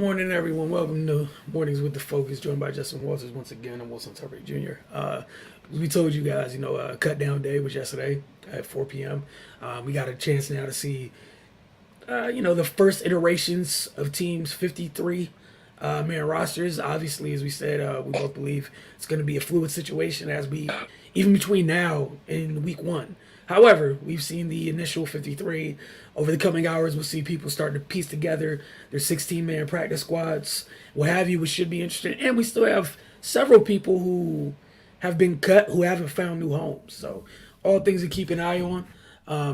morning, everyone. Welcome to Mornings with the Focus, joined by Justin Walters once again. I'm Wilson Turbay Jr. We told you guys, cut down day was yesterday at 4 p.m. We got a chance now to see, the first iterations of teams 53 man rosters. Obviously, as we said, we both believe it's going to be a fluid situation even between now and week one. However, we've seen the initial 53. Over the coming hours, we'll see people starting to piece together their 16-man practice squads, what have you, which should be interesting. And we still have several people who have been cut who haven't found new homes. So, all things to keep an eye on.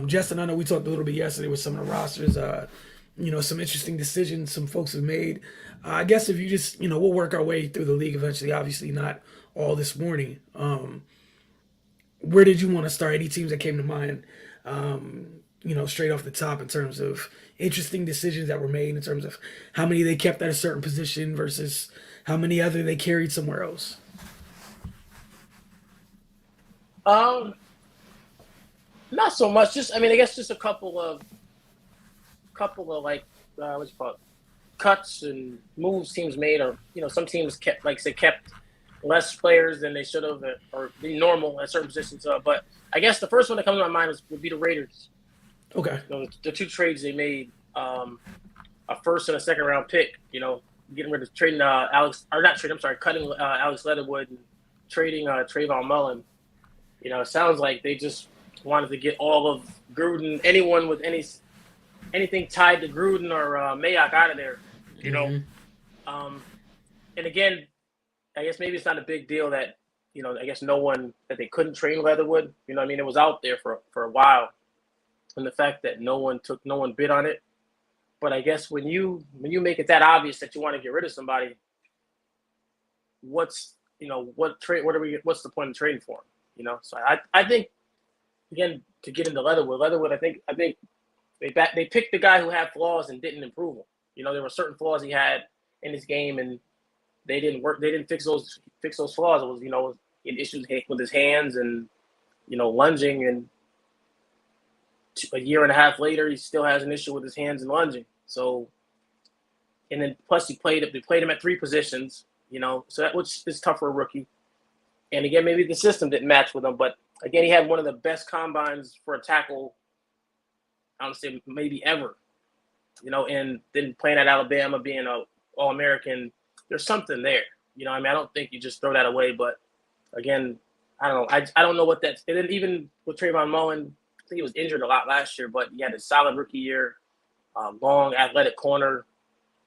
Justin, I know we talked a little bit yesterday with some of the rosters. Some interesting decisions some folks have made. I guess if you just, we'll work our way through the league eventually. Obviously, not all this morning. Where did you want to start? Any teams that came to mind, straight off the top in terms of interesting decisions that were made in terms of how many they kept at a certain position versus how many other they carried somewhere else? Not so much. I guess just a couple of like what's it called, cuts and moves teams made, or some teams kept less players than they should have, or be normal at certain positions. But I guess the first one that comes to my mind would be the Raiders. Okay. The two trades they made, a first and a second round pick. Getting rid of cutting Alex Leatherwood and trading Trayvon Mullen. It sounds like they just wanted to get all of Gruden, anyone with anything tied to Gruden or Mayock out of there. And again, I guess maybe it's not a big deal that, I guess that they couldn't trade Leatherwood. It was out there for a while. And the fact that no one bid on it. But I guess when you make it that obvious that you want to get rid of somebody, what's the point of trading for him? So I think, again, to get into Leatherwood, I think they picked the guy who had flaws and didn't improve him. There were certain flaws he had in his game, and they didn't work. They didn't fix those flaws. It was, issues with his hands and, lunging. And a year and a half later, he still has an issue with his hands and lunging. So, and then plus they played him at three positions, so which is tough for a rookie. And again, maybe the system didn't match with him, but again, he had one of the best combines for a tackle, I would say maybe ever, and then playing at Alabama, being a All-American, there's something there. I don't think you just throw that away. But again, I don't know. I don't know what that's. And then even with Trayvon Mullen, I think he was injured a lot last year, but he had a solid rookie year, long athletic corner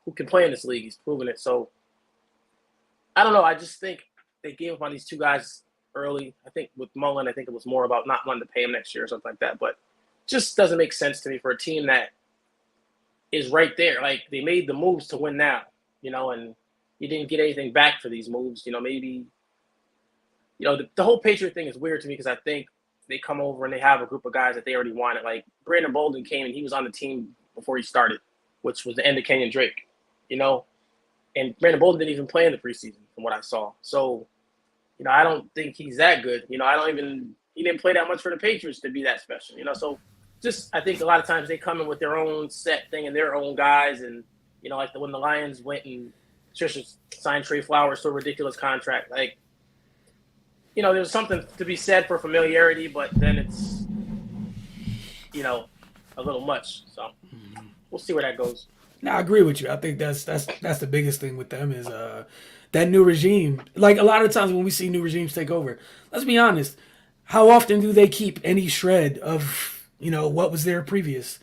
who can play in this league. He's proven it. So I don't know. I just think they gave up on these two guys early. I think with Mullen, I think it was more about not wanting to pay him next year or something like that. But just doesn't make sense to me for a team that is right there. Like, they made the moves to win now, and you didn't get anything back for these moves. Maybe, the whole Patriot thing is weird to me because I think they come over and they have a group of guys that they already wanted. Like, Brandon Bolden came and he was on the team before he started, which was the end of Kenyon Drake, and Brandon Bolden didn't even play in the preseason from what I saw. So, I don't think he's that good. He didn't play that much for the Patriots to be that special, So just, I think a lot of times they come in with their own set thing and their own guys. And, like when the Lions went and Trisha signed Trey Flowers to a ridiculous contract. Like, there's something to be said for familiarity, but then it's, a little much. So we'll see where that goes. Now, I agree with you. I think that's the biggest thing with them is that new regime. Like, a lot of times when we see new regimes take over, let's be honest, how often do they keep any shred of, what was there previous?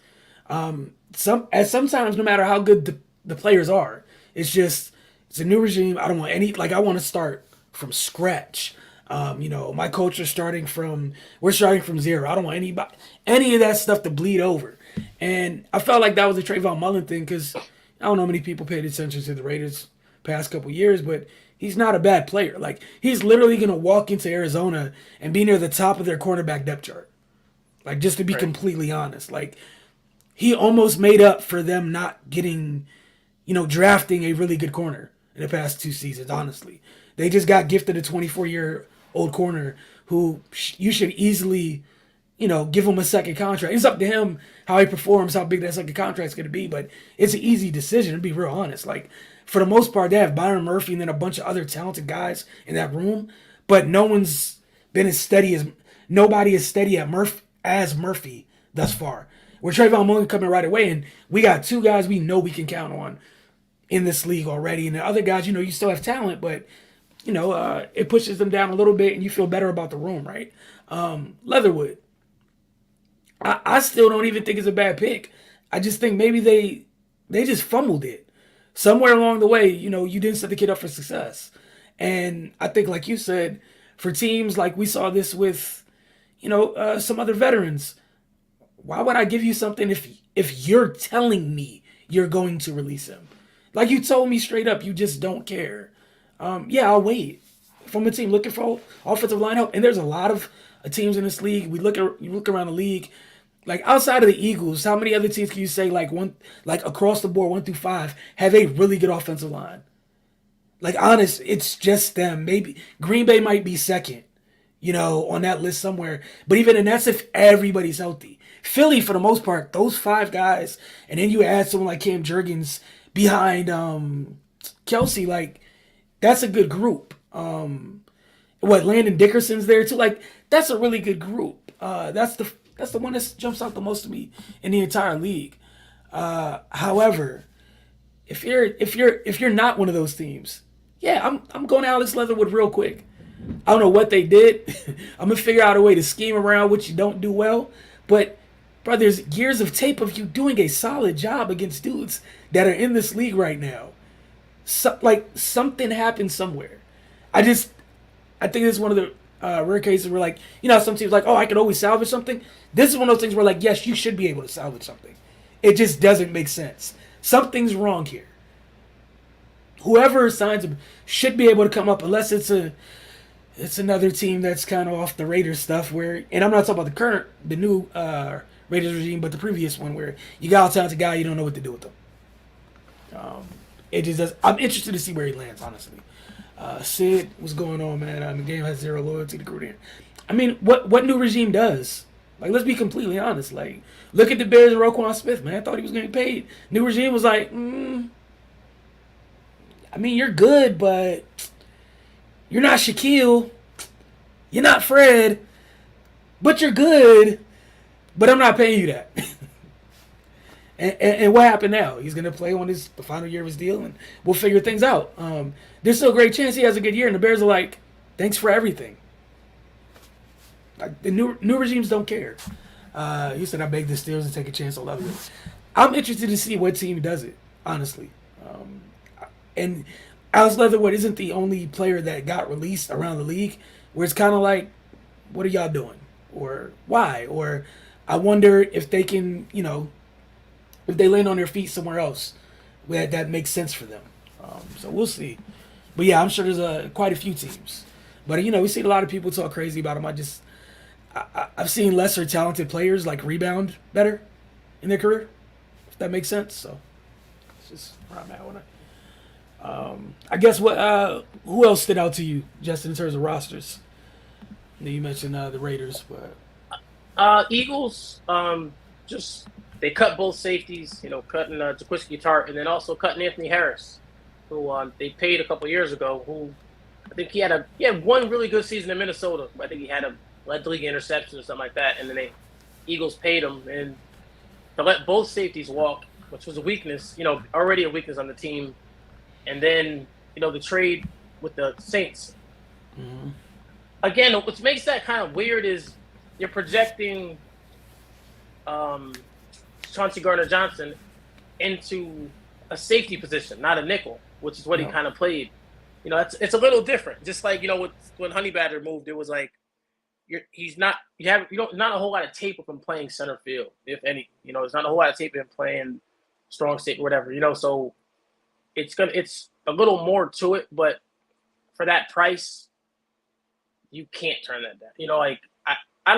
Sometimes, no matter how good the players are, it's a new regime. I don't want I want to start from scratch. My coach we're starting from zero. I don't want any of that stuff to bleed over. And I felt like that was a Trayvon Mullen thing because I don't know how many people paid attention to the Raiders past couple years, but he's not a bad player. Like, he's literally going to walk into Arizona and be near the top of their cornerback depth chart. Like, just to be completely honest, like, he almost made up for them not getting, drafting a really good corner in the past 2 seasons, honestly. They just got gifted a 24-year-old corner who you should easily, give him a second contract. It's up to him how he performs, how big that second contract's going to be. But it's an easy decision, to be real honest. Like, for the most part, they have Byron Murphy and then a bunch of other talented guys in that room. But no one's been as steady as nobody is steady at Murphy thus far. We're Trayvon Mullen coming right away, and we got two guys we know we can count on in this league already. And the other guys, you still have talent, but it pushes them down a little bit, and you feel better about the room, right? Leatherwood. I still don't even think it's a bad pick. I just think maybe they just fumbled it. Somewhere along the way, you didn't set the kid up for success. And I think, like you said, for teams like we saw this with, some other veterans, why would I give you something if you're telling me you're going to release him? Like you told me straight up, you just don't care. Yeah, I'll wait from a team looking for offensive line help. And there's a lot of teams in this league. You look around the league, like outside of the Eagles, how many other teams can you say like across the board 1 through 5 have a really good offensive line? Like honest, it's just them. Maybe Green Bay might be second, on that list somewhere. But even and that's if everybody's healthy. Philly, for the most part, those 5 guys, and then you add someone like Cam Jurgens behind Kelsey, like that's a good group. Landon Dickerson's there too. Like that's a really good group. That's the one that jumps out the most to me in the entire league. However, if you're not one of those teams, yeah, I'm going to Alex Leatherwood real quick. I don't know what they did. I'm gonna figure out a way to scheme around what you don't do well. But bro, there's years of tape of you doing a solid job against dudes that are in this league right now. Like something happened somewhere. I think this is one of the rare cases where, like, some teams like, oh, I could always salvage something. This is one of those things where, like, yes, you should be able to salvage something. It just doesn't make sense. Something's wrong here. Whoever signs him should be able to come up, unless it's another team that's kind of off the Raiders stuff. And I'm not talking about the new Raiders regime, but the previous one where you got a talented guy, you don't know what to do with them. It just does. I'm interested to see where he lands, honestly. Sid, what's going on, man? The game has zero loyalty to Gruden. I mean, what new regime does? Like, let's be completely honest. Like, look at the Bears and Roquan Smith, man. I thought he was getting paid. New regime was like, I mean, you're good, but you're not Shaquille. You're not Fred. But you're good. But I'm not paying you that. And what happened now? He's going to play on the final year of his deal, and we'll figure things out. There's still a great chance he has a good year, and the Bears are like, thanks for everything. Like, the new regimes don't care. He said, I beg the Steelers to take a chance on Leatherwood. I'm interested to see what team does it, honestly. And Alex Leatherwood isn't the only player that got released around the league where it's kind of like, what are y'all doing? Or why? Or I wonder if they can, if they land on their feet somewhere else where that makes sense for them. So we'll see. But yeah, I'm sure there's quite a few teams. But we've seen a lot of people talk crazy about him. I've seen lesser talented players like rebound better in their career, if that makes sense. So it's just where I'm at with it. I guess who else stood out to you, Justin, in terms of rosters? You mentioned the Raiders, but Eagles, just they cut both safeties, cutting Jaquiski Tart, and then also cutting Anthony Harris, who they paid a couple years ago. Who I think he had one really good season in Minnesota. I think he led the league in interceptions or something like that, and then Eagles paid him, and to let both safeties walk, which was a weakness, already a weakness on the team, and then the trade with the Saints. Mm-hmm. Again, what makes that kind of weird is you're projecting Chauncey Gardner-Johnson into a safety position, not a nickel, which is what he kind of played. It's a little different. Just like when Honey Badger moved, it was like not a whole lot of tape of him playing center field, if any. There's not a whole lot of tape of him playing strong safety or whatever. So it's a little more to it, but for that price, you can't turn that down. I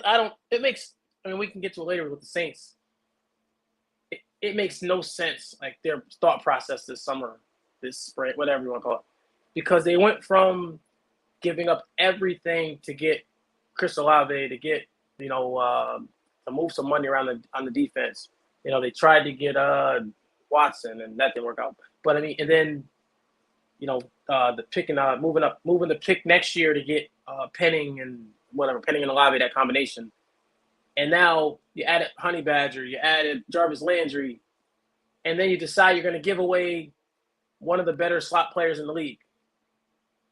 don't. It makes. I mean, we can get to it later with the Saints. It makes no sense, like their thought process this summer, this spring, whatever you want to call it, because they went from giving up everything to get Chris Olave, to get to move some money around on the defense. They tried to get Watson, and that didn't work out. But I mean, and then the pick and moving the pick next year to get Penning and Penning and Olave, that combination. And now you added Honey Badger, you added Jarvis Landry, and then you decide you're going to give away one of the better slot players in the league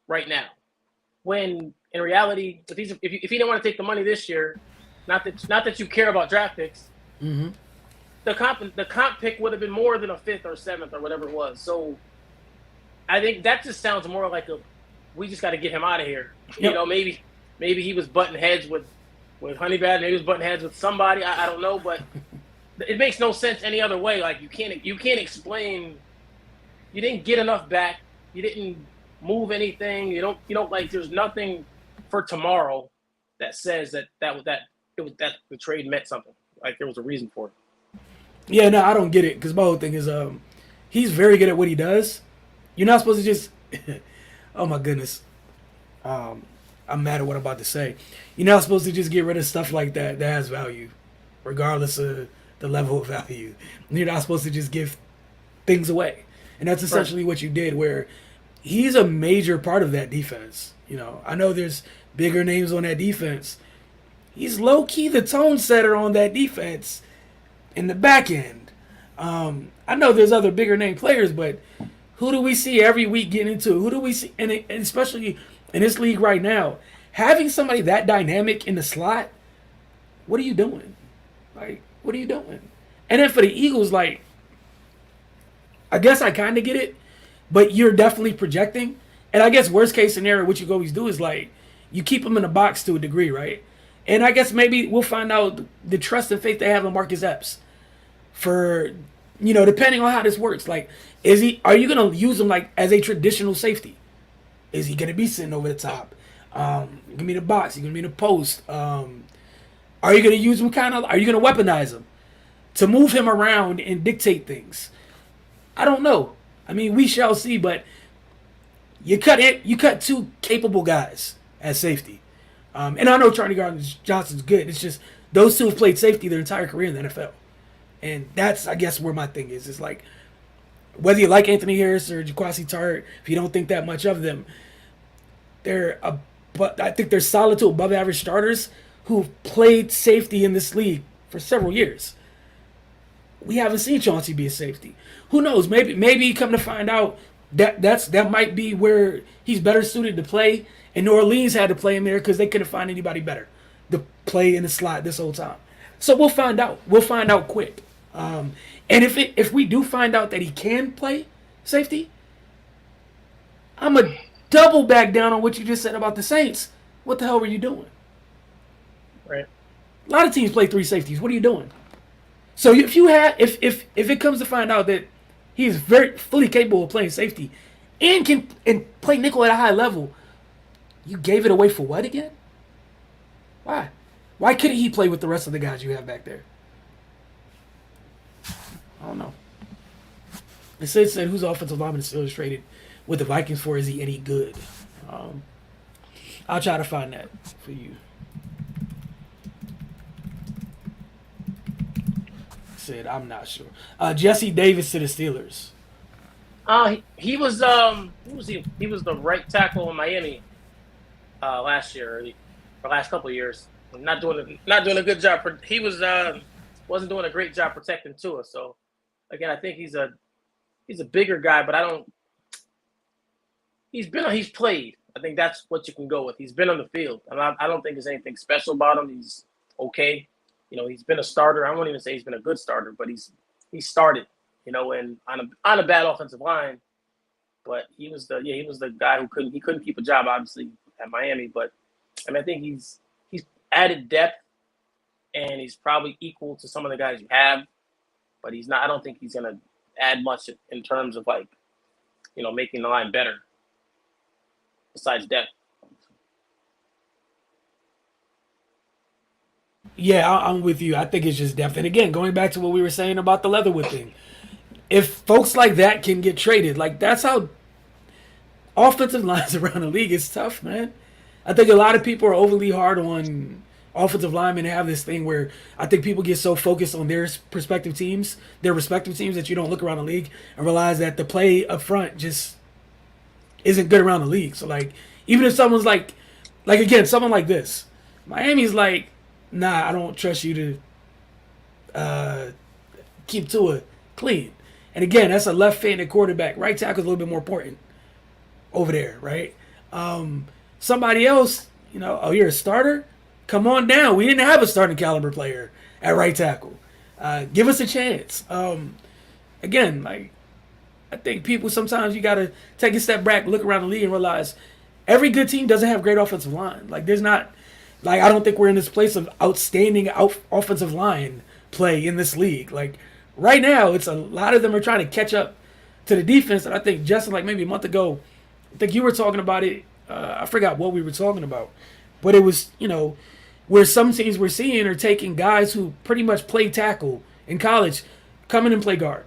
right now. When in reality, if you didn't want to take the money this year, not that you care about draft picks, Mm-hmm. the comp pick would have been more than a 5th or 7th or whatever it was. So I think that just sounds more like we just got to get him out of here. Yep. Maybe he was butting heads with Honey Badger, maybe he was butting heads with somebody. I don't know, but it makes no sense any other way. Like you can't explain. You didn't get enough back. You didn't move anything. You don't like. There's nothing for tomorrow that says that the trade meant something. Like there was a reason for it. Yeah, no, I don't get it because my whole thing is he's very good at what he does. You're not supposed to just oh my goodness. I'm mad at what I'm about to say. You're not supposed to just get rid of stuff like that has value, regardless of the level of value. You're not supposed to just give things away. And that's essentially what you did, where he's a major part of that defense. I know there's bigger names on that defense. He's low-key the tone setter on that defense in the back end. I know there's other bigger name players, but who do we see every week getting into? Who do we see? And especially in this league right now, having somebody that dynamic in the slot, what are you doing? Like, what are you doing? And then for the Eagles, like, I guess I kind of get it, but you're definitely projecting. And I guess worst case scenario, what you always do is, like, you keep them in a box to a degree, right? And I guess maybe we'll find out the trust and faith they have in Marcus Epps for, depending on how this works. Like, are you going to use him like as a traditional safety? Is he going to be sitting over the top? Going to be in the box? He's going to be in the post? Are you going to use him are you going to weaponize him to move him around and dictate things? I don't know. I mean, we shall see, but you cut two capable guys at safety. And I know Charlie Gardner-Johnson's good. It's just those two have played safety their entire career in the NFL. And that's, I guess, where my thing is. It's like, whether you like Anthony Harris or Jaquasi Tartt, if you don't think that much of them, but I think they're solid to above average starters who've played safety in this league for several years. We haven't seen Chauncey be a safety. Who knows? Maybe come to find out that might be where he's better suited to play. And New Orleans had to play him there because they couldn't find anybody better to play in the slot this whole time. So we'll find out. We'll find out quick. And if we do find out that he can play safety, I'm a double back down on what you just said about the Saints. What the hell were you doing? Right. A lot of teams play 3 safeties. What are you doing? So if it comes to find out that he's very fully capable of playing safety and can play nickel at a high level, you gave it away for what again? Why? Why couldn't he play with the rest of the guys you have back there? I don't know. It said who's offensive lineman is illustrated with the Vikings for? Is he any good? I'll try to find that for you. Said I'm not sure. Jesse Davis to the Steelers. He was who was he? He was the right tackle in Miami last year, or last couple of years. Not doing a good job. He wasn't doing a great job protecting Tua. So again, I think he's a bigger guy, but he's played. I think that's what you can go with. He's been on the field. I don't think there's anything special about him. He's okay. He's been a starter. I won't even say he's been a good starter, but he started, and on a bad offensive line. But he was the guy who couldn't keep a job, obviously, at Miami. But I think he's added depth, and he's probably equal to some of the guys you have. But he's not. I don't think he's gonna add much in terms of making the line better. Besides depth. Yeah, I'm with you. I think it's just depth. And again, going back to what we were saying about the Leatherwood thing, if folks like that can get traded, that's how offensive lines around the league is tough, man. I think a lot of people are overly hard on offensive linemen have this thing where I think people get so focused on their respective teams, that you don't look around the league and realize that the play up front just isn't good around the league. So like, even if someone's like again, someone like this, Miami's like, nah, I don't trust you to keep Tua clean. And again, that's a left-handed quarterback. Right tackle is a little bit more important over there, right? Somebody else, oh, you're a starter? Come on down. We didn't have a starting caliber player at right tackle. Give us a chance. Again, like, I think people sometimes you got to take a step back, look around the league, and realize every good team doesn't have great offensive line. Like, there's not, like, I don't think we're in this place of outstanding offensive line play in this league. Like, right now, it's a lot of them are trying to catch up to the defense. And I think, Justin, like maybe a month ago, I think you were talking about it. I forgot what we were talking about. But it was, where some teams we're seeing are taking guys who pretty much play tackle in college, come in and play guard.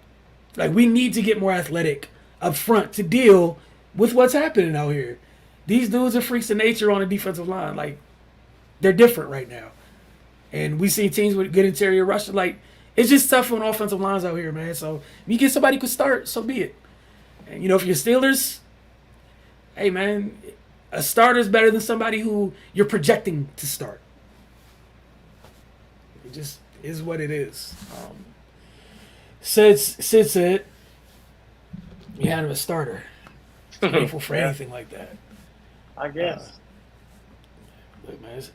Like, we need to get more athletic up front to deal with what's happening out here. These dudes are freaks of nature on the defensive line. Like, they're different right now. And we see teams with good interior rush. Like, it's just tough on offensive lines out here, man. So, if you get somebody who could start, so be it. And, if you're Steelers, hey, man, a starter is better than somebody who you're projecting to start. It just is what it is. Sid said, you had him a starter. Grateful for anything like that. I guess. Look, man, it's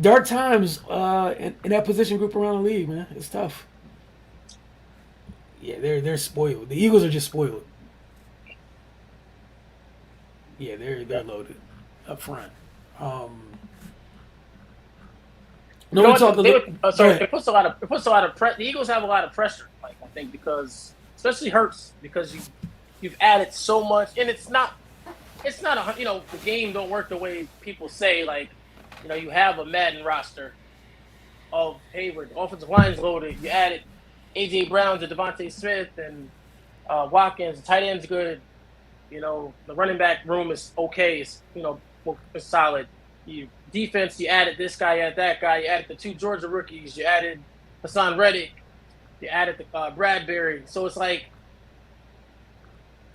dark times in that position group around the league, man. It's tough. Yeah, they're spoiled. The Eagles are just spoiled. Yeah, they're loaded up front. It puts a lot of pressure. The Eagles have a lot of pressure, like I think, because especially Hurts, because you've added so much, and it's not the game don't work the way people say. Like, you have a Madden roster of Hayward, the offensive line's loaded. You added AJ Brown to Devontae Smith and Watkins. The tight end's good. The running back room is okay. It's solid. Defense, you added this guy, you added that guy, you added the 2 Georgia rookies, you added Hassan Reddick, you added the Bradbury. So it's like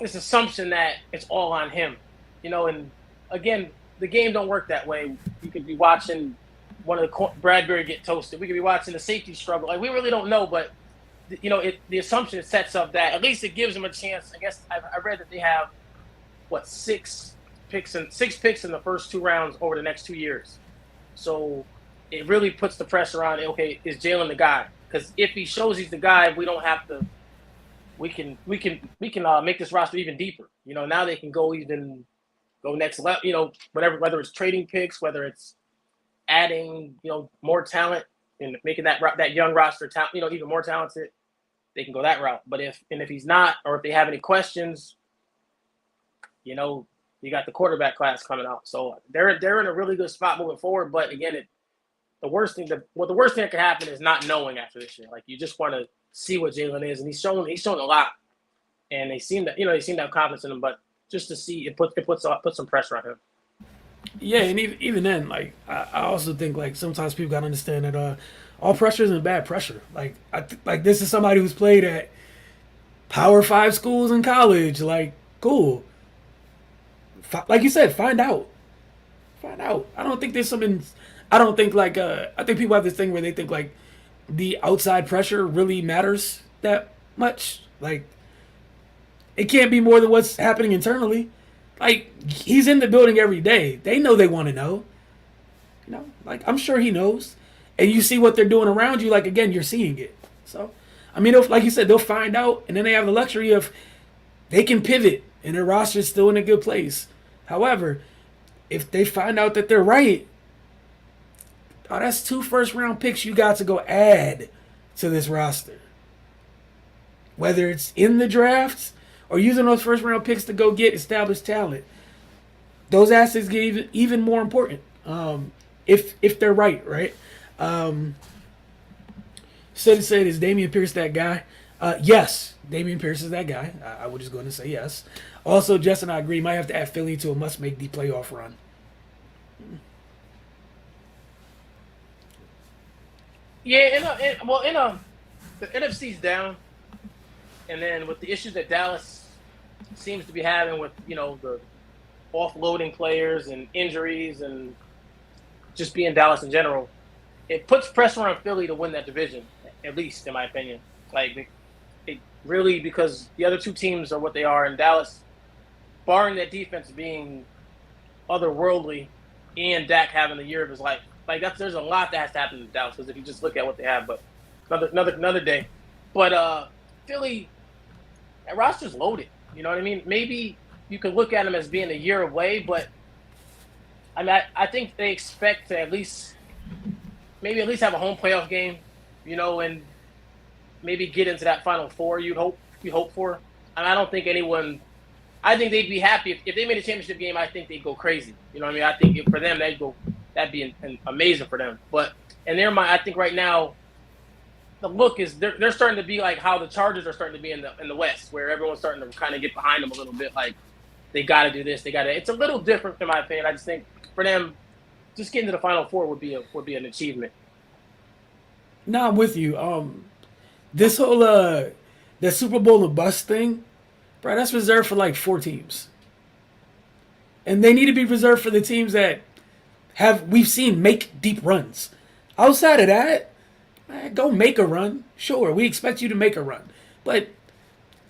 this assumption that it's all on him, and again, the game don't work that way. You could be watching one of the Bradbury get toasted. We could be watching the safety struggle. Like, we really don't know, but the assumption sets up that at least it gives them a chance. I guess I read that they have six picks in the first 2 rounds over the next 2 years. So it really puts the pressure on. Okay, is Jalen the guy? Because if he shows he's the guy, we don't have to. We can make this roster even deeper. Now they can go next level. Whether it's trading picks, whether it's adding more talent and making that young roster even more talented, they can go that route. But if he's not, or if they have any questions, you got the quarterback class coming out, so they're in a really good spot moving forward. But again, the worst thing that can happen is not knowing after this year. Like, you just want to see what Jalen is, and he's shown a lot, and they seem to have confidence in him. But just to see it puts some pressure on him. Yeah, and even then, like, I also think, like, sometimes people gotta understand that all pressure isn't bad pressure. Like, this is somebody who's played at Power 5 schools in college. Like, cool. Like you said, find out. I don't think there's something. I don't think I think people have this thing where they think like the outside pressure really matters that much. Like, it can't be more than what's happening internally. Like, he's in the building every day. They know they want to know. Like, I'm sure he knows. And you see what they're doing around you. Like, again, you're seeing it. So, I mean, like you said, they'll find out, and then they have the luxury of they can pivot, and their roster is still in a good place. However, if they find out that they're right, that's 2 first-round picks you got to go add to this roster. Whether it's in the drafts or using those first-round picks to go get established talent, those assets get even more important if they're right? Said, is Dameon Pierce that guy? Yes, Dameon Pierce is that guy. I was just going to say yes. Also, Justin, I agree. You might have to add Philly to a must-make the playoff run. Yeah, the NFC's down, and then with the issues that Dallas seems to be having with the offloading players and injuries and just being Dallas in general, it puts pressure on Philly to win that division, at least in my opinion. Like it really, because the other two teams are what they are, and Dallas, barring that defense being otherworldly and Dak having the year of his life, there's a lot that has to happen to Dallas, because if you just look at what they have, but another day. But Philly, that roster's loaded. You know what I mean? Maybe you could look at them as being a year away, but I think they expect to at least have a home playoff game, and maybe get into that Final Four. You hope for. And I don't think anyone. I think they'd be happy if they made a championship game. I think they'd go crazy. You know what I mean? I think for them that'd be amazing for them. But in their mind, I think right now, the look is they're starting to be like how the Chargers are starting to be in the West, where everyone's starting to kind of get behind them a little bit. Like they got to do this, they got to. It's a little different in my opinion. I just think for them, just getting to the Final Four would be an achievement. No, I'm with you. This whole that Super Bowl of bust thing, bro, that's reserved for like 4 teams, and they need to be reserved for the teams that we've seen make deep runs. Outside of that, man, go make a run. Sure, we expect you to make a run, but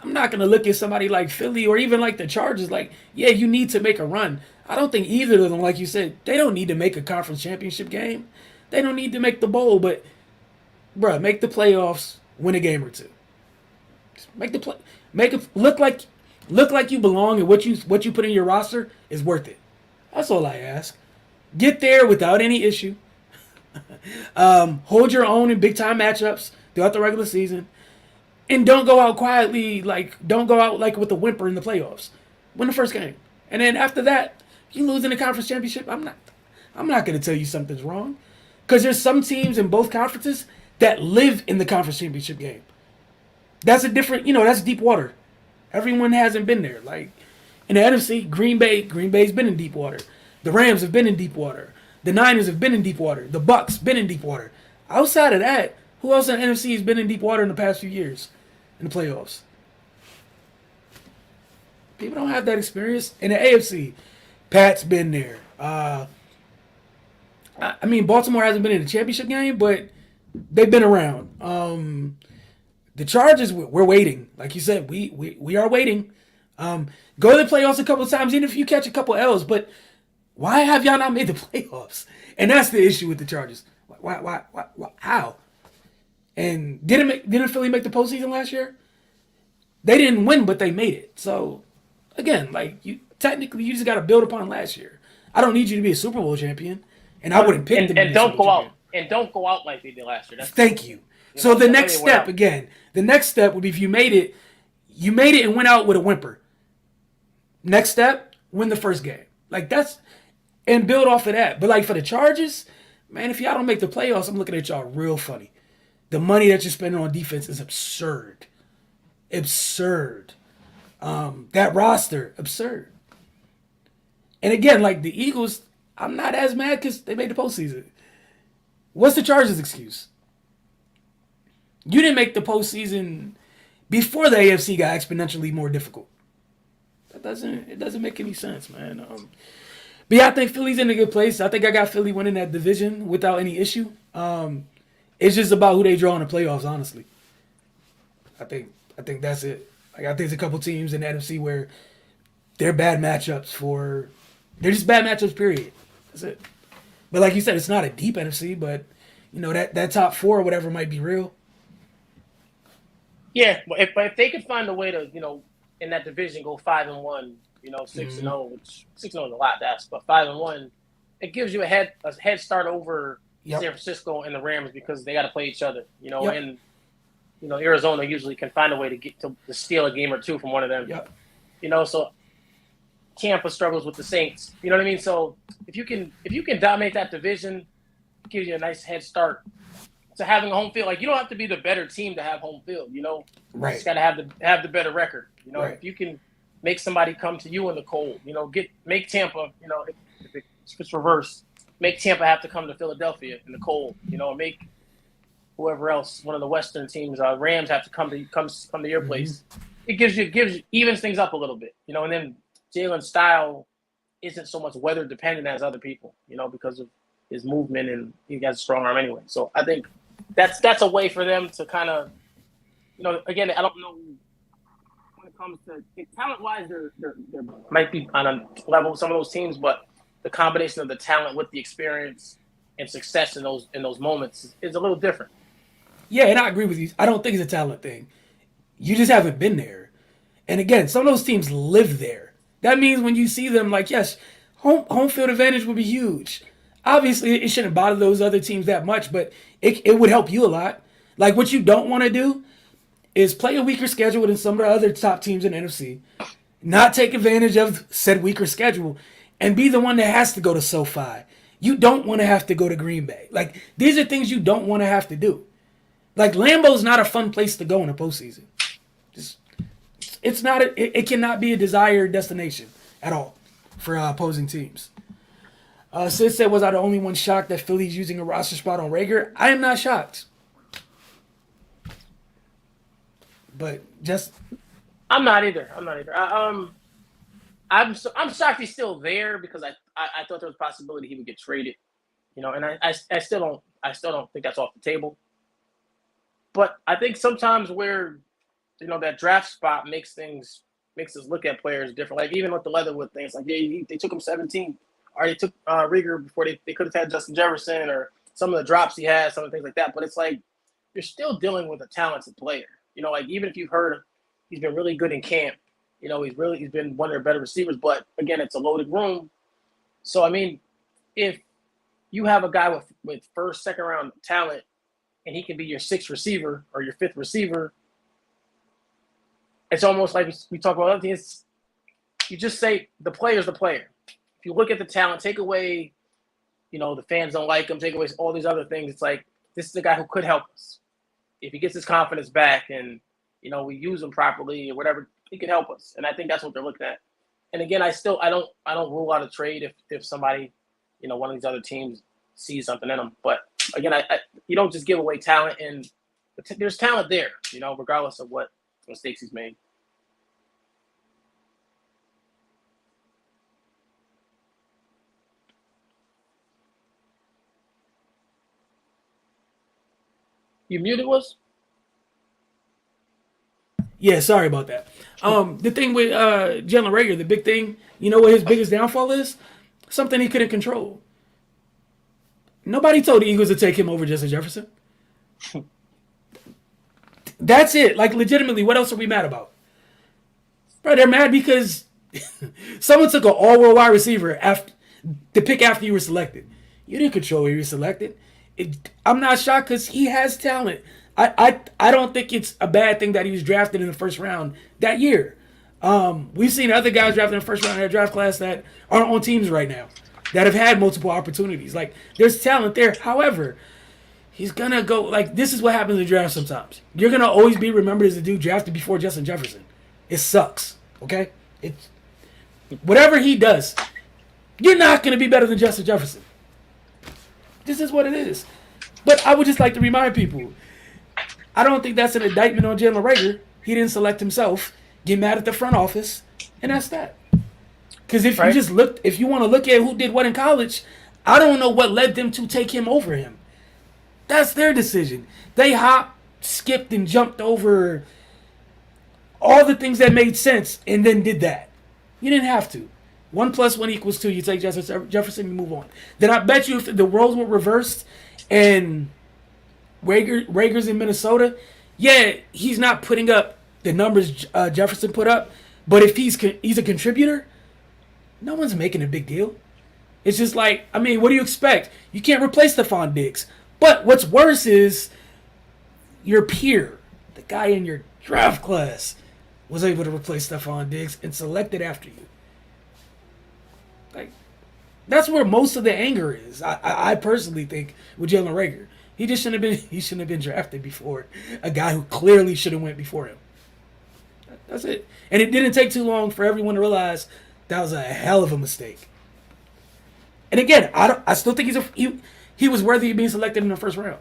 I'm not gonna look at somebody like Philly or even like the Chargers like, yeah, you need to make a run. I don't think either of them, like you said, they don't need to make a conference championship game. They don't need to make the bowl, but bruh, make the playoffs, win a game or two. Just make the play, make it look like you belong, and what you put in your roster is worth it. That's all I ask. Get there without any issue. Hold your own in big time matchups throughout the regular season, and don't go out quietly. Don't go out like with a whimper in the playoffs. Win the first game, and then after that, you lose in the conference championship. I'm not going to tell you something's wrong, because there's some teams in both conferences that live in the conference championship game. That's a different, that's deep water. Everyone hasn't been there. Like in the NFC, Green Bay's been in deep water. The Rams have been in deep water. The Niners have been in deep water. The Bucks been in deep water. Outside of that, who else in the NFC has been in deep water in the past few years in the playoffs? People don't have that experience. In the AFC, Pat's been there. Baltimore hasn't been in the championship game, but they've been around. The Chargers, we're waiting. Like you said, we are waiting. Go to the playoffs a couple of times, even if you catch a couple L's, but why have y'all not made the playoffs? And that's the issue with the Chargers. Why? How? And didn't Philly make the postseason last year? They didn't win, but they made it. So, again, you just got to build upon last year. I don't need you to be a Super Bowl champion, and I wouldn't pick them. And don't go out. And don't go out like they did last year. Thank you. So the next step would be if you made it and went out with a whimper. Next step, win the first game. And build off of that. But for the Chargers, man, if y'all don't make the playoffs, I'm looking at y'all real funny. The money that you're spending on defense is absurd. Absurd. That roster, absurd. And again, the Eagles, I'm not as mad because they made the postseason. What's the Chargers' excuse? You didn't make the postseason before the AFC got exponentially more difficult. It doesn't make any sense, man. But yeah, I think Philly's in a good place. I think I got Philly winning that division without any issue. It's just about who they draw in the playoffs, honestly. I think that's it. I think there's a couple teams in the NFC where they're bad matchups they're just bad matchups, period. That's it. But like you said, it's not a deep NFC, but that top 4 or whatever might be real. Yeah, if they could find a way to, in that division go 5-1, 6-0, which 6-0 is a lot to ask, but 5-1, it gives you a head start over San Francisco and the Rams, because they got to play each other, and Arizona usually can find a way to steal a game or two from one of them. Yep. So Tampa struggles with the Saints. You know what I mean? So if you can dominate that division, it gives you a nice head start to having a home field. You don't have to be the better team to have home field. Right. You just got to have the better record. Right. If you can make somebody come to you in the cold, make Tampa. If it's reversed, make Tampa have to come to Philadelphia in the cold. whoever else, one of the Western teams, Rams have to come to your place. It gives evens things up a little bit, you know. And then Jalen's style isn't so much weather dependent as other people, you know, because of his movement and he has a strong arm anyway. So I think that's a way for them to kind of, you know, again, I don't know when it comes to talent wise, they're might be on a level with some of those teams, but the combination of the talent with the experience and success in those moments is a little different. Yeah, and I agree with you. I don't think it's a talent thing. You just haven't been there. And again, some of those teams live there. That means when you see them, like, yes, home field advantage would be huge. Obviously, it shouldn't bother those other teams that much, but it would help you a lot. Like, what you don't want to do is play a weaker schedule than some of the other top teams in the NFC, not take advantage of said weaker schedule, and be the one that has to go to SoFi. You don't want to have to go to Green Bay. Like, these are things you don't want to have to do. Like, Lambeau's not a fun place to go in the postseason. It's not. It cannot be a desired destination at all for opposing teams. Sid said, was I the only one shocked that Philly's using a roster spot on Rager? I am not shocked. But just... I'm not either. I'm shocked he's still there because I thought there was a possibility he would get traded, you know, and I still don't think that's off the table. But I think sometimes where, you know, that draft spot makes us look at players different. Like even with the Leatherwood things, like they took him 17, or they took Rieger before they could have had Justin Jefferson or some of the drops he has, some of the things like that. But it's like you're still dealing with a talented player. You know, like even if you've heard he's been really good in camp. You know, he's been one of their better receivers, but again, it's a loaded room. So I mean, if you have a guy with first, second round talent, and he can be your sixth receiver or your fifth receiver, it's almost like we talk about other things. You just say the player's the player. If you look at the talent, take away, you know, the fans don't like him, take away all these other things. It's like this is a guy who could help us if he gets his confidence back, and you know we use him properly or whatever. He could help us, and I think that's what they're looking at. And again, I don't rule out a trade if somebody, you know, one of these other teams sees something in them. But again, you don't just give away talent, and there's talent there, you know, regardless of what mistakes he's made. You muted was? Yeah, sorry about that. The thing with Jalen Reagor, the big thing, you know what his biggest downfall is? Something he couldn't control. Nobody told the Eagles to take him over Justin Jefferson. That's it. Like, legitimately, what else are we mad about? Bro, they're mad because someone took an all-world wide receiver the pick after you were selected. You didn't control who you were selected. I'm not shocked because he has talent. I don't think it's a bad thing that he was drafted in the first round that year. We've seen other guys drafted in the first round in their draft class that aren't on teams right now that have had multiple opportunities. Like, there's talent there. However, he's going to go, like, this is what happens in the draft sometimes. You're going to always be remembered as a dude drafted before Justin Jefferson. It sucks, okay? Whatever he does, you're not going to be better than Justin Jefferson. This is what it is. But I would just like to remind people, I don't think that's an indictment on Jalen Reagor. He didn't select himself. Get mad at the front office, and that's that. Because if you just look, if you want to look at who did what in college, I don't know what led them to take him over him. That's their decision. They hopped, skipped, and jumped over all the things that made sense, and then did that. You didn't have to. 1 + 1 = 2. You take Jefferson, you move on. Then I bet you if the roles were reversed and Rager's in Minnesota, yeah, he's not putting up the numbers Jefferson put up, but if he's a contributor, no one's making a big deal. It's just like, I mean, what do you expect? You can't replace Stephon Diggs. But what's worse is your peer, the guy in your draft class, was able to replace Stephon Diggs and selected after you. Like, that's where most of the anger is. I personally think with Jalen Reagor. He shouldn't have been drafted before a guy who clearly should have went before him. That's it. And it didn't take too long for everyone to realize that was a hell of a mistake. And again, I still think he was worthy of being selected in the first round.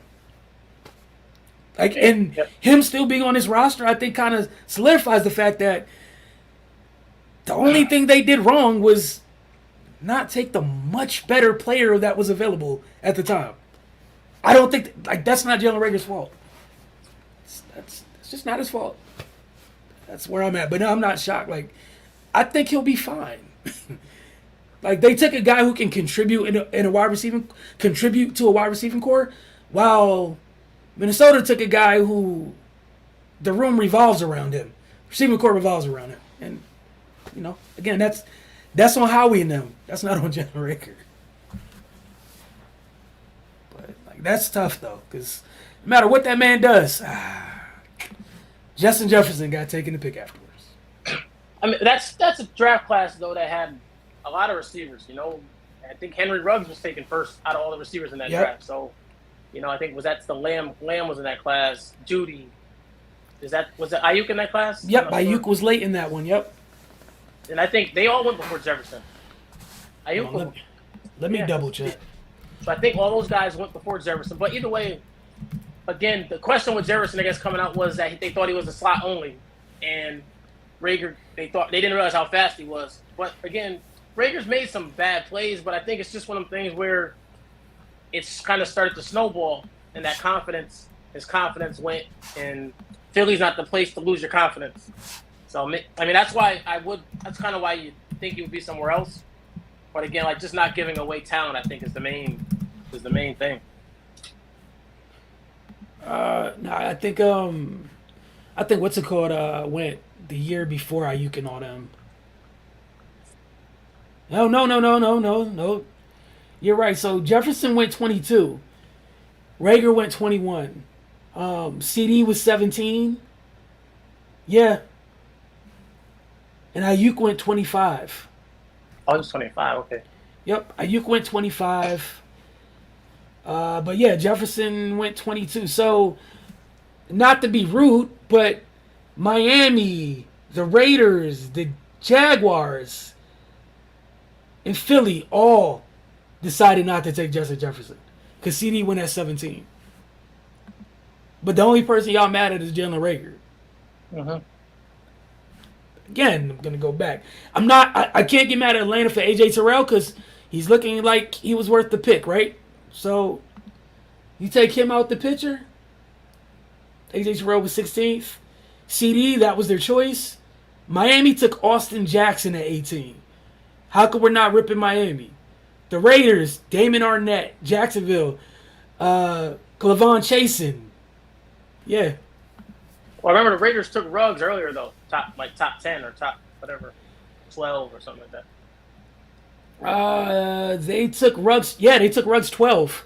Like, and Yep. him still being on this roster, I think, kind of solidifies the fact that the only thing they did wrong was not take the much better player that was available at the time. I don't think that's not Jalen Rager's fault. That's just not his fault. That's where I'm at. But no, I'm not shocked. Like, I think he'll be fine. Like, they took a guy who can contribute in a wide receiving, contribute to a wide receiving core, while Minnesota took a guy who the room revolves around him. Receiving core revolves around him. And, again, that's on Howie and them. That's not on Jalen Rager. But, like, that's tough, though, because no matter what that man does, Justin Jefferson got taken to pick afterwards. I mean, that's a draft class though that had a lot of receivers. I think Henry Ruggs was taken first out of all the receivers in that draft. So, I think that's the Lamb. Lamb was in that class. Judy, was that Ayuk in that class? Yep, Ayuk was late in that one. Yep. And I think they all went before Jefferson. Ayuk. Let me double check. So I think all those guys went before Jefferson. But either way, again, the question with Jefferson, I guess, coming out was that they thought he was a slot only, and Rager, they didn't realize how fast he was. But again, Rager's made some bad plays, but I think it's just one of them things where it's kind of started to snowball, and that his confidence went, and Philly's not the place to lose your confidence. So, I mean, that's kind of why you think he would be somewhere else. But again, like, just not giving away talent, I think is the main thing. No, I think what's it called went the year before Ayuk and all them. No. You're right. So Jefferson went 22. Rager went 21. CD was 17. Yeah. And Ayuk went 25. Oh, it was 25. Okay. Yep. Ayuk went 25. But yeah, Jefferson went 22. So, not to be rude, but Miami, the Raiders, the Jaguars, and Philly all decided not to take Justin Jefferson because CD went at 17. But the only person y'all mad at is Jalen Rager. Mm-hmm. Again, I'm gonna go back. I can't get mad at Atlanta for AJ Terrell because he's looking like he was worth the pick, right? So, you take him out the picture. AJ Terrell was 16th. CD, that was their choice. Miami took Austin Jackson at 18. How come we're not ripping Miami? The Raiders, Damon Arnett, Jacksonville, Clavon Chasen. Yeah. Well, I remember the Raiders took Ruggs earlier though, top 10 or top whatever, 12 or something like that. They took Ruggs. Yeah, they took Ruggs 12.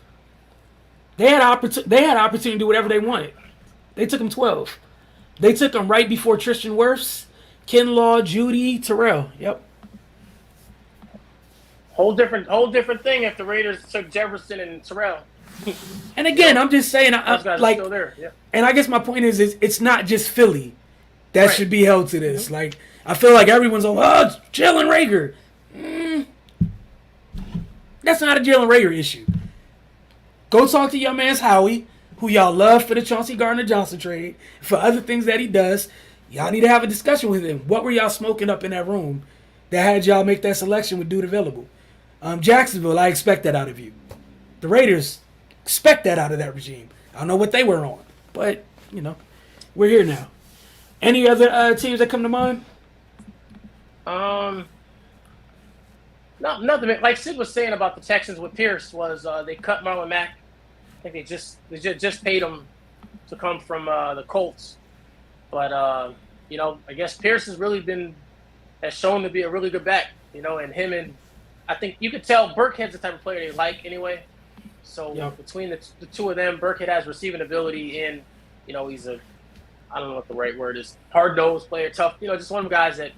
They had opportunity to do whatever they wanted. They took him 12. They took him right before Tristan Wirfs, Kinlaw, Judy, Terrell. Yep. Whole different thing if the Raiders took Jefferson and Terrell. And again, I'm just saying, Those guys are still there. Yeah. And I guess my point is it's not just Philly that Right. should be held to this. Mm-hmm. Like, I feel like everyone's on, Jalen Rager. That's not a Jalen Rager issue. Go talk to your man's Howie, who y'all love for the Chauncey Gardner-Johnson trade, for other things that he does. Y'all need to have a discussion with him. What were y'all smoking up in that room that had y'all make that selection with dude available? Jacksonville, I expect that out of you. The Raiders expect that out of that regime. I don't know what they were on, but, we're here now. Any other teams that come to mind? No, nothing. Like Sid was saying about the Texans with Pierce was they cut Marlon Mack. I think they just paid him to come from the Colts. But I guess Pierce has shown to be a really good back. And I think you could tell Burkhead's the type of player they like anyway. So between the two of them, Burkhead has receiving ability and he's I don't know what the right word is, hard-nosed player, tough. Just one of the guys that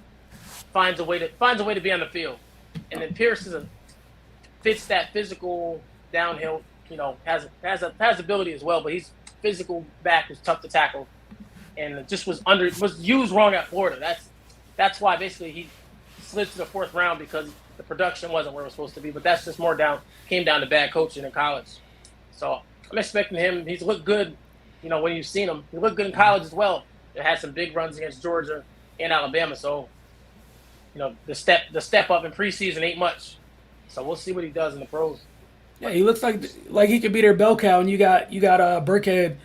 finds a way to be on the field. And then Pierce fits that physical downhill. Has ability as well, but he's physical back who's tough to tackle, and just was used wrong at Florida. That's why basically he slid to the fourth round because the production wasn't where it was supposed to be. But that's just came down to bad coaching in college. So I'm expecting him. He's looked good when you've seen him, he looked good in college as well. They had some big runs against Georgia and Alabama. So, the step up in preseason ain't much. So we'll see what he does in the pros. Yeah, he looks like he could be their bell cow, and you got Burkhead,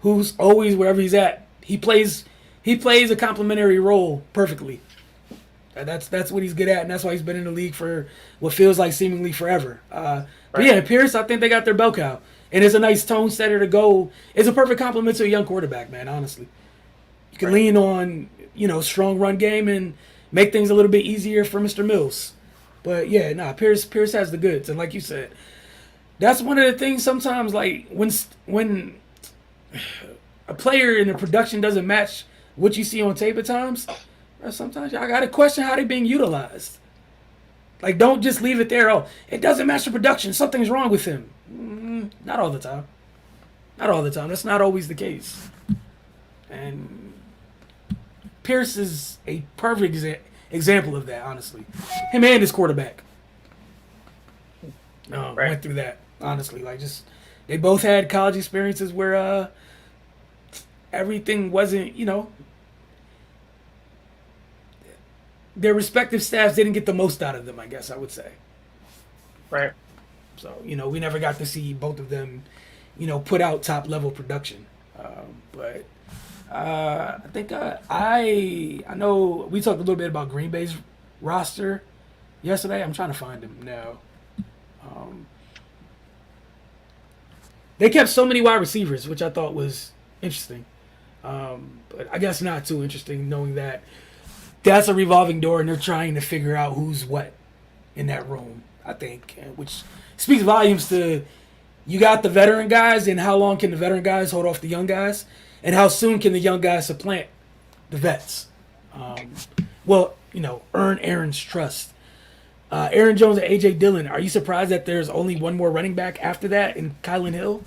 who's always wherever he's at. He plays a complementary role perfectly. And that's what he's good at, and that's why he's been in the league for what feels like seemingly forever. But Right. yeah, Pierce, I think they got their bell cow, and it's a nice tone setter to go. It's a perfect compliment to a young quarterback, man. Honestly, you can Right. lean on strong run game and make things a little bit easier for Mr. Mills. But yeah, Pierce has the goods, and like you said, that's one of the things sometimes, like when a player in the production doesn't match what you see on tape at times, sometimes I gotta question how they're being utilized. Like, don't just leave it there. Oh, it doesn't match the production. Something's wrong with him. Not all the time. Not all the time. That's not always the case. And Pierce is a perfect example of that, honestly. Him and his quarterback. Right. Went through that, honestly. Like, just they both had college experiences where everything wasn't, their respective staffs didn't get the most out of them, I guess I would say. Right. So, we never got to see both of them, put out top level production. But I think I know we talked a little bit about Green Bay's roster yesterday. I'm trying to find them now. They kept so many wide receivers, which I thought was interesting. But I guess not too interesting, knowing that that's a revolving door and they're trying to figure out who's what in that room, I think, which speaks volumes to you got the veteran guys, and how long can the veteran guys hold off the young guys, and how soon can the young guys supplant the vets? Earn Aaron's trust. Aaron Jones and A.J. Dillon, are you surprised that there's only one more running back after that in Kylan Hill?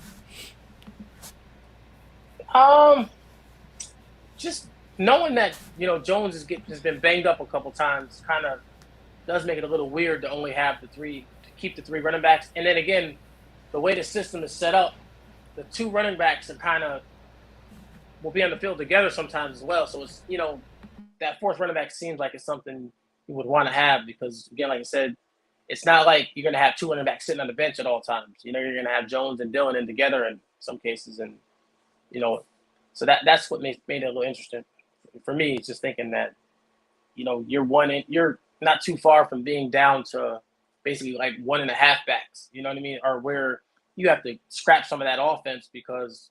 Just knowing that Jones has been banged up a couple times kind of does make it a little weird to only have to keep the three running backs, and then again, the way the system is set up, the two running backs will be on the field together sometimes as well. So it's that fourth running back seems like it's something you would want to have, because again, like I said, it's not like you're going to have two running backs sitting on the bench at all times. You're going to have Jones and Dillon in together in some cases, and so that's what made it a little interesting for me. It's just thinking that you're not too far from being down to basically like 1.5 backs. You know what I mean? Or where you have to scrap some of that offense, because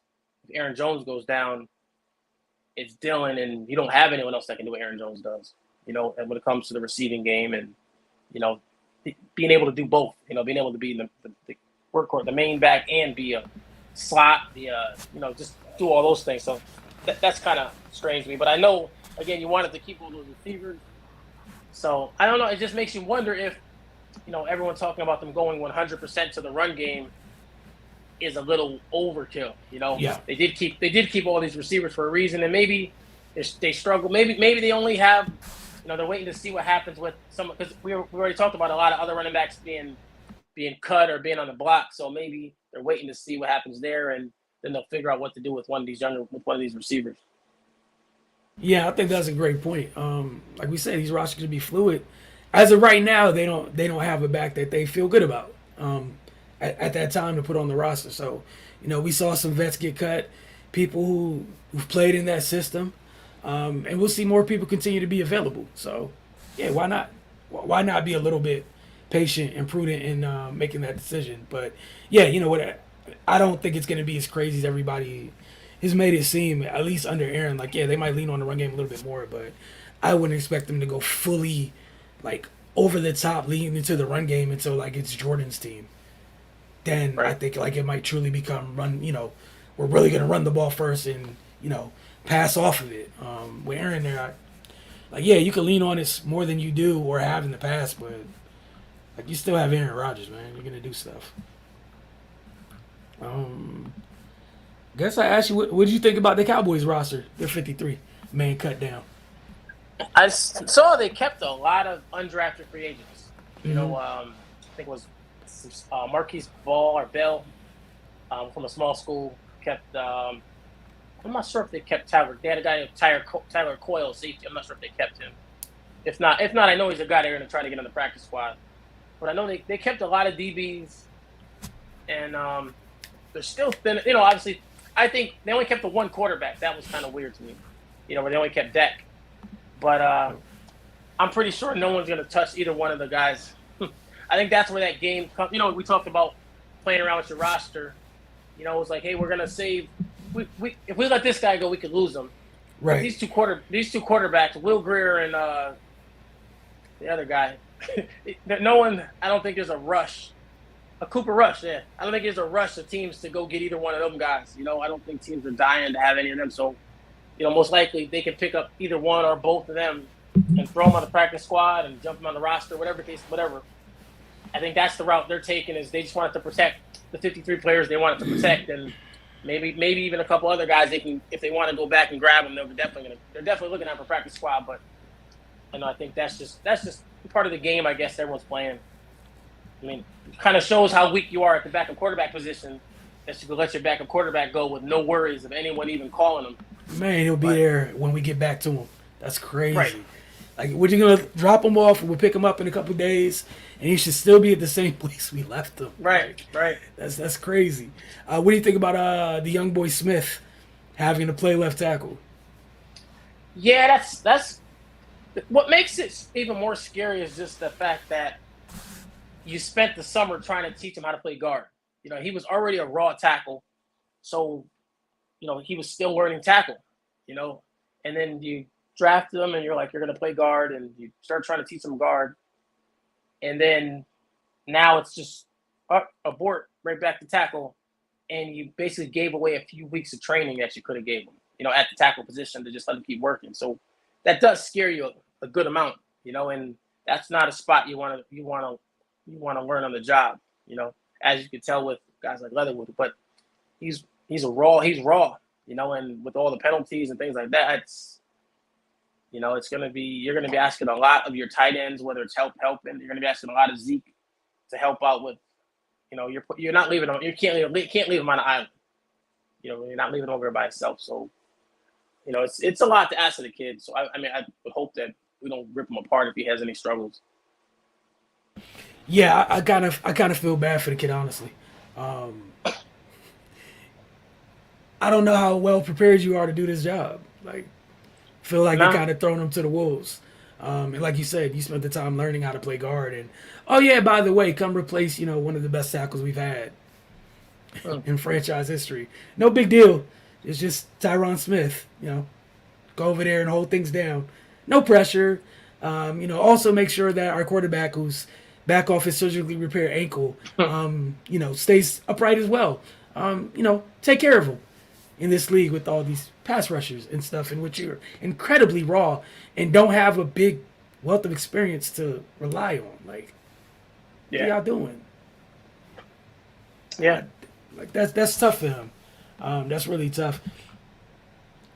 if Aaron Jones goes down, it's Dillon, and you don't have anyone else that can do what Aaron Jones does. And when it comes to the receiving game, and being able to do both, being able to be the workhorse, the main back, and be a slot, just do all those things. So that's kind of strange to me. But I know, again, you wanted to keep all those receivers. So I don't know. It just makes you wonder if, everyone talking about them going 100% to the run game is a little overkill. Yeah. They did keep all these receivers for a reason, and maybe they struggle. Maybe they only have, they're waiting to see what happens with some, because we already talked about a lot of other running backs being cut or being on the block. So maybe they're waiting to see what happens there, and then they'll figure out what to do with one of these receivers. Yeah, I think that's a great point. Like we said, these rosters can be fluid. As of right now, they don't have a back that they feel good about at that time to put on the roster. So, we saw some vets get cut, people who've played in that system, and we'll see more people continue to be available. So, yeah, why not? Why not be a little bit patient and prudent in making that decision? But yeah, you know what? I don't think it's going to be as crazy as everybody has made it seem, at least under Aaron. Like, yeah, they might lean on the run game a little bit more, but I wouldn't expect them to go fully, like, over the top, leading into the run game until, like, it's Jordan's team. Then Right. I think, like, it might truly become we're really going to run the ball first and, pass off of it. With Aaron there, you can lean on it more than you do or have in the past, but, like, you still have Aaron Rodgers, man. You're going to do stuff. Guess I asked you, what did you think about the Cowboys roster? They're 53, man, cut down. I saw they kept a lot of undrafted free agents. I think it was Marquise Bell from a small school. Kept I'm not sure if they kept Tyler. They had a guy named Tyler Coyle, safety. I'm not sure if they kept him. If not, I know he's a guy they're going to try to get on the practice squad. But I know they kept a lot of DBs, and they're still thin. Obviously, I think they only kept the one quarterback. That was kind of weird to me. Where they only kept Dak. But I'm pretty sure no one's going to touch either one of the guys. I think that's where that game comes. We talked about playing around with your roster. It was like, hey, we're going to save. If we let this guy go, we could lose him. Right. These two quarterbacks, Will Greer and the other guy. No one. I don't think there's a rush. A Cooper Rush, yeah. I don't think there's a rush of teams to go get either one of them guys. I don't think teams are dying to have any of them. So, most likely they can pick up either one or both of them and throw them on the practice squad and jump them on the roster, whatever. I think that's the route they're taking. Is they just wanted to protect the 53 players they wanted to protect, and maybe even a couple other guys they can, if they want to go back and grab them, they're definitely looking at for practice squad. But I think that's just part of the game, I guess everyone's playing. It kind of shows how weak you are at the backup quarterback position that you could let your backup quarterback go with no worries of anyone even calling him. Man, he'll be there when we get back to him. That's crazy. Right. Like, we're just going to drop him off and we'll pick him up in a couple of days, and he should still be at the same place we left him. Right. That's crazy. What do you think about the young boy Smith having to play left tackle? Yeah, that's what makes it even more scary is just the fact that you spent the summer trying to teach him how to play guard. He was already a raw tackle, so he was still learning tackle. And then you drafted him, and you're like, you're going to play guard, and you start trying to teach him guard, and then now it's just abort right back to tackle, and you basically gave away a few weeks of training that you could have gave him, at the tackle position to just let him keep working. So that does scare you a good amount, and that's not a spot you want to learn on the job, as you can tell with guys like Leatherwood. But he's raw, and with all the penalties and things like that, it's you're gonna be asking a lot of your tight ends, whether it's helping. You're gonna be asking a lot of Zeke to help out with, you're not leaving him. You can't leave him on an island. You're not leaving him over there by himself. So, it's a lot to ask of the kid. So I would hope that we don't rip him apart if he has any struggles. Yeah, I kind of feel bad for the kid, honestly. I don't know how well prepared you are to do this job. Like, feel like you're kind of throwing him to the wolves. And like you said, you spent the time learning how to play guard. And oh yeah, by the way, come replace one of the best tackles we've had in franchise history. No big deal. It's just Tyron Smith. Go over there and hold things down. No pressure. Also make sure that our quarterback, who's back off his surgically repaired ankle, stays upright as well. Take care of him in this league with all these pass rushers and stuff in which you're incredibly raw and don't have a big wealth of experience to rely on. Like, what are y'all doing? Yeah. Like, that's tough for him. That's really tough.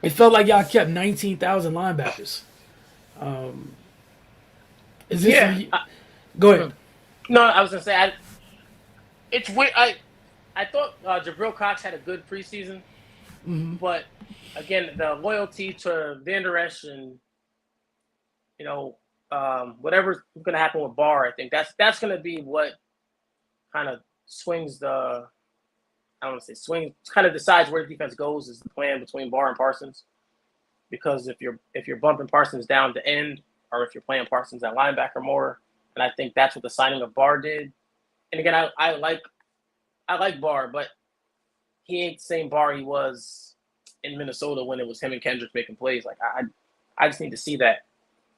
It felt like y'all kept 19,000 linebackers. Is this? Go ahead. No, I was gonna say it's weird. I thought Jabril Cox had a good preseason, but again, the loyalty to Van Der Esch and whatever's going to happen with Barr, I think that's going to be what kind of swings the. I don't want to say swings. Kind of decides where the defense goes is the plan between Barr and Parsons, because if you're bumping Parsons down to end, or if you're playing Parsons at linebacker more, and I think that's what the signing of Barr did. And again, I like Barr, but he ain't the same Barr he was in Minnesota when it was him and Kendrick making plays. Like I just need to see that.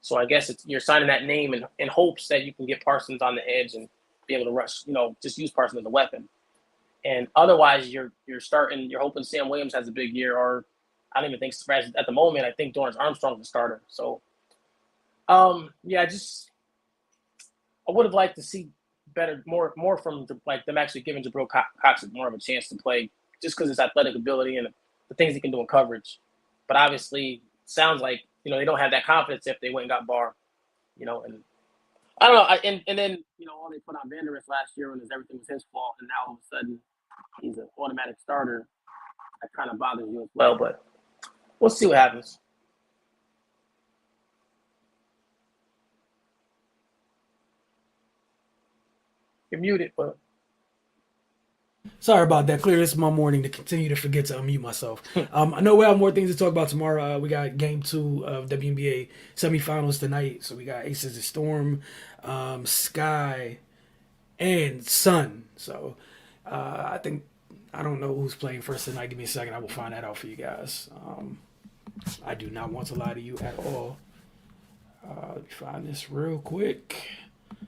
So I guess you're signing that name in hopes that you can get Parsons on the edge and be able to rush. Just use Parsons as a weapon. And otherwise, you're hoping Sam Williams has a big year, or I don't even think at the moment. I think Dorrance Armstrong's the starter. So, I would have liked to see better, more from like them actually giving Jabril Cox more of a chance to play, just because his athletic ability and the things he can do in coverage. But obviously, sounds like they don't have that confidence if they went and got Barr, and I don't know. And then all they put on Van Der Esch last year when everything was his fault, and now all of a sudden he's an automatic starter. That kind of bothers you as well. But We'll see what happens. You're muted, but Sorry about that. Clear this is my morning to continue to forget to unmute myself. I know we have more things to talk about tomorrow. We got game 2 of WNBA semifinals tonight. So we got Aces the Storm, Sky, and Sun. So I don't know who's playing first tonight. Give me a second. I will find that out for you guys. I do not want to lie to you at all. Let me find this real quick.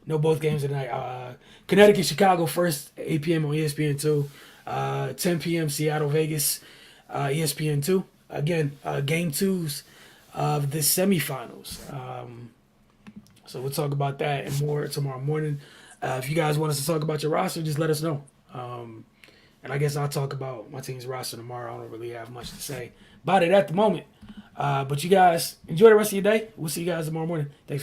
No, both games tonight. Connecticut, Chicago first, 8 p.m. on ESPN2. 10 p.m. Seattle, Vegas, ESPN2. Again, game 2s of the semifinals. So we'll talk about that and more tomorrow morning. If you guys want us to talk about your roster, just let us know. And I guess I'll talk about my team's roster tomorrow. I don't really have much to say about it at the moment. But you guys enjoy the rest of your day. We'll see you guys tomorrow morning. Thanks for tuning in.